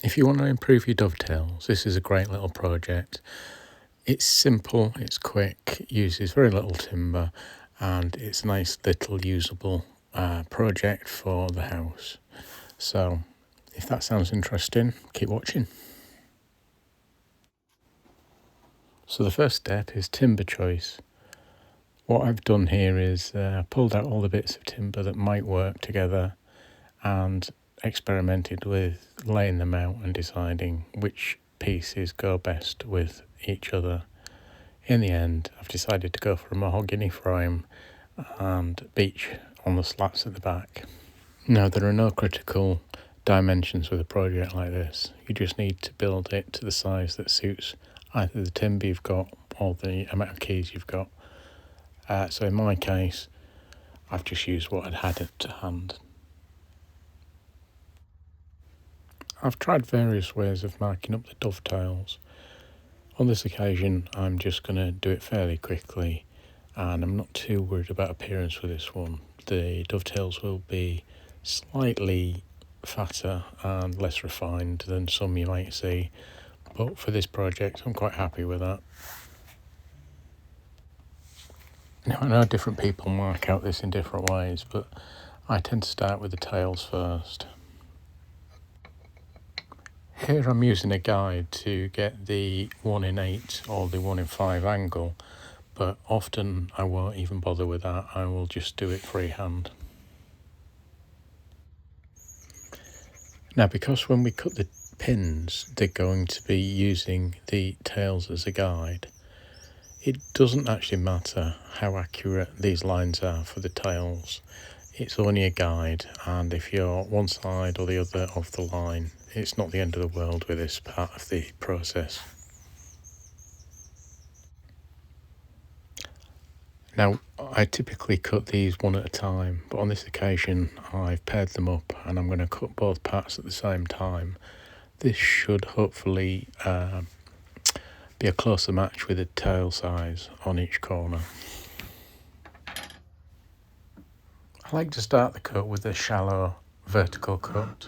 If you want to improve your dovetails, this is a great little project. It's simple, it's quick, uses very little timber, and it's a nice little usable project for the house. So if that sounds interesting, keep watching. So the first step is timber choice. What I've done here is pulled out all the bits of timber that might work together and experimented with laying them out and deciding which pieces go best with each other. In the end, I've decided to go for a mahogany frame and beech on the slats at the back. Now, there are no critical dimensions with a project like this. You just need to build it to the size that suits either the timber you've got or the amount of keys you've got. So in my case, I've just used what I'd had to hand. I've tried various ways of marking up the dovetails. On this occasion, I'm just going to do it fairly quickly, and I'm not too worried about appearance with this one. The dovetails will be slightly fatter and less refined than some you might see, but for this project, I'm quite happy with that. Now, I know different people mark out this in different ways, but I tend to start with the tails first. Here I'm using a guide to get the 1 in 8 or the 1 in 5 angle, but often I won't even bother with that. I will just do it freehand. Now, because when we cut the pins, they're going to be using the tails as a guide, it doesn't actually matter how accurate these lines are for the tails. It's only a guide, and if you're one side or the other of the line, it's not the end of the world with this part of the process. Now, I typically cut these one at a time, but on this occasion I've paired them up and I'm going to cut both parts at the same time. This should hopefully be a closer match with the tail size on each corner. I like to start the cut with a shallow vertical cut,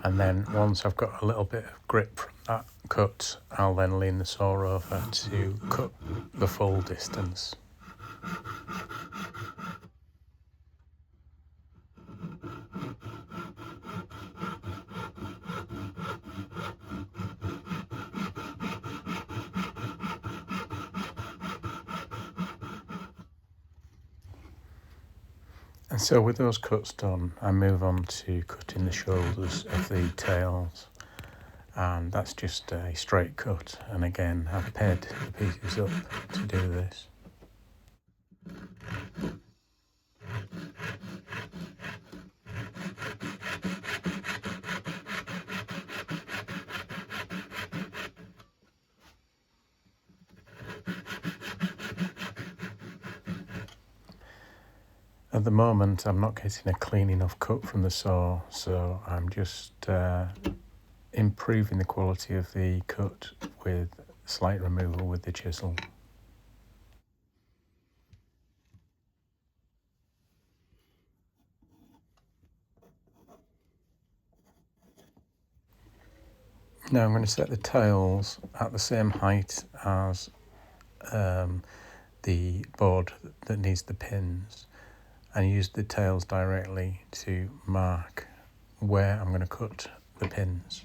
and then once I've got a little bit of grip from that cut, I'll then lean the saw over to cut the full distance. And so with those cuts done, I move on to cutting the shoulders of the tails, and that's just a straight cut, and again I've paired the pieces up to do this. At the moment I'm not getting a clean enough cut from the saw, so I'm just improving the quality of the cut with slight removal with the chisel. Now I'm going to set the tails at the same height as the board that needs the pins, and use the tails directly to mark where I'm going to cut the pins.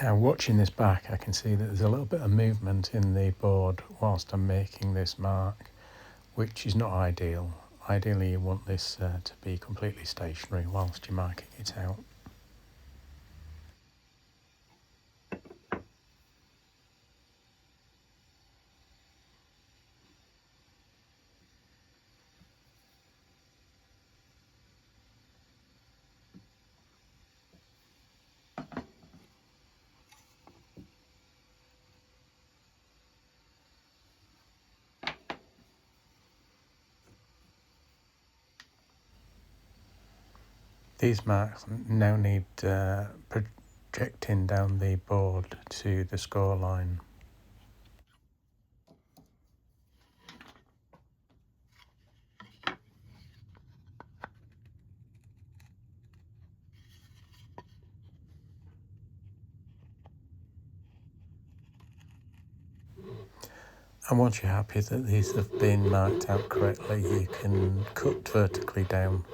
Now, watching this back, I can see that there's a little bit of movement in the board whilst I'm making this mark, which is not ideal. Ideally, you want this to be completely stationary whilst you're marking it out. These marks now need projecting down the board to the score line. And once you're happy that these have been marked out correctly, you can cut vertically down.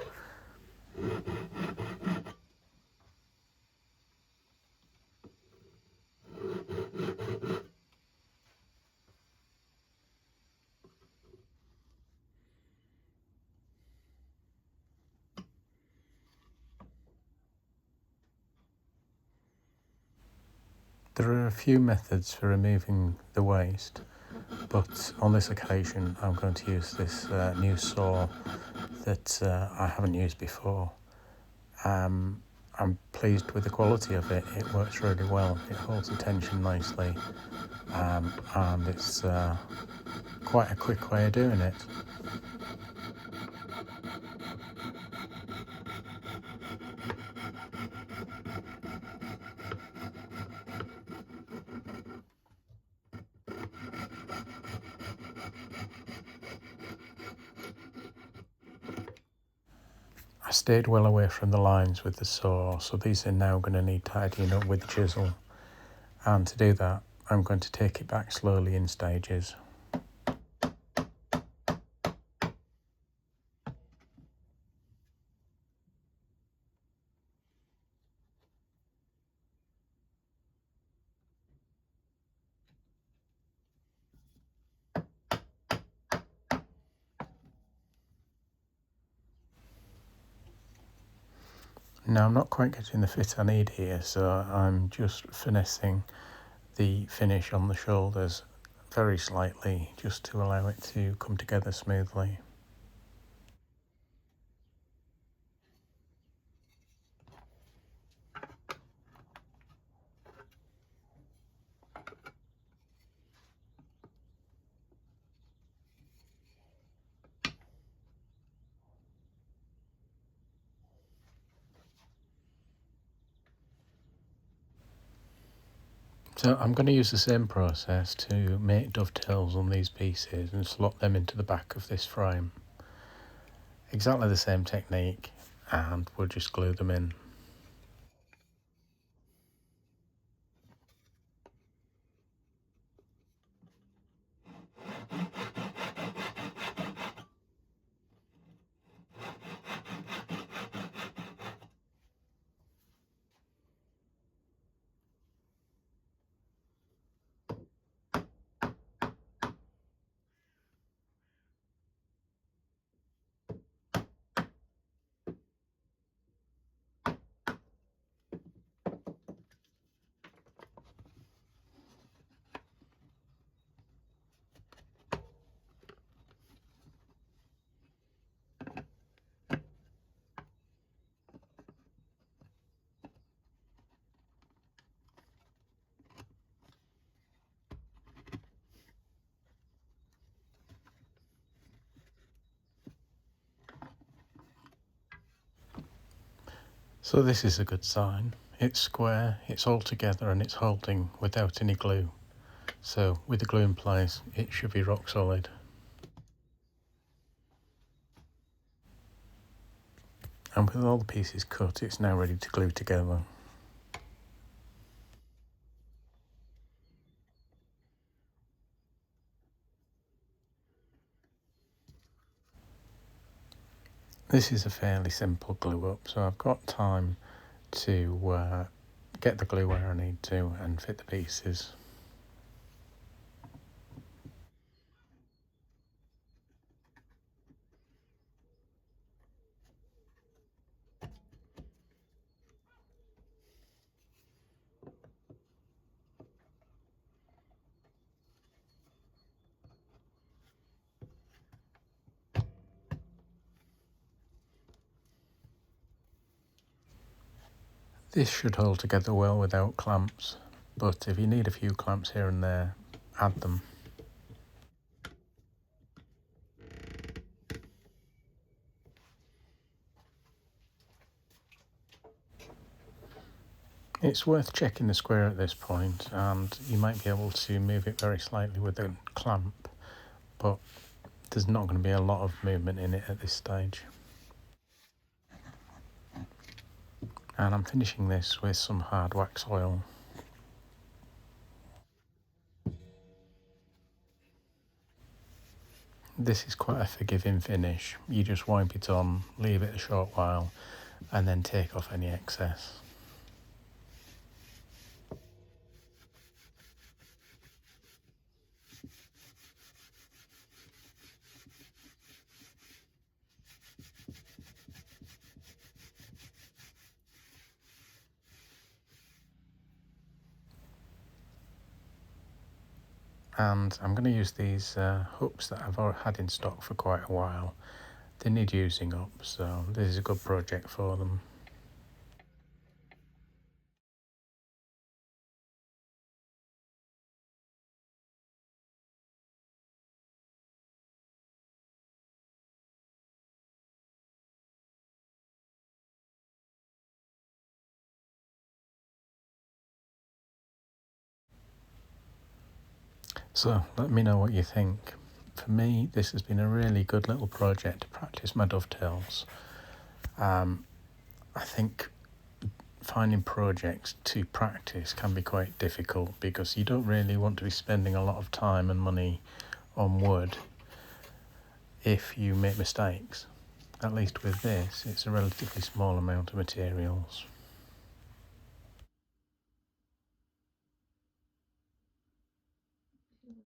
There are a few methods for removing the waste, but on this occasion I'm going to use this new saw that I haven't used before. I'm pleased with the quality of it. It works really well. It holds the tension nicely, and it's quite a quick way of doing it. I stayed well away from the lines with the saw, so these are now going to need tidying up with the chisel. And to do that, I'm going to take it back slowly in stages. Now I'm not quite getting the fit I need here, so I'm just finessing the finish on the shoulders very slightly, just to allow it to come together smoothly. So I'm going to use the same process to make dovetails on these pieces and slot them into the back of this frame. Exactly the same technique, and we'll just glue them in. So this is a good sign. It's square, it's all together, and it's holding without any glue. So with the glue in place, it should be rock solid. And with all the pieces cut, it's now ready to glue together. This is a fairly simple glue up, so I've got time to get the glue where I need to and fit the pieces. This should hold together well without clamps, but if you need a few clamps here and there, add them. It's worth checking the square at this point, and you might be able to move it very slightly with a clamp, but there's not going to be a lot of movement in it at this stage. And I'm finishing this with some hard wax oil. This is quite a forgiving finish. You just wipe it on, leave it a short while, and then take off any excess. And I'm going to use these hooks that I've already had in stock for quite a while. They need using up, so this is a good project for them. So let me know what you think. For me, this has been a really good little project to practice my dovetails. I think finding projects to practice can be quite difficult because you don't really want to be spending a lot of time and money on wood if you make mistakes. At least with this, it's a relatively small amount of materials.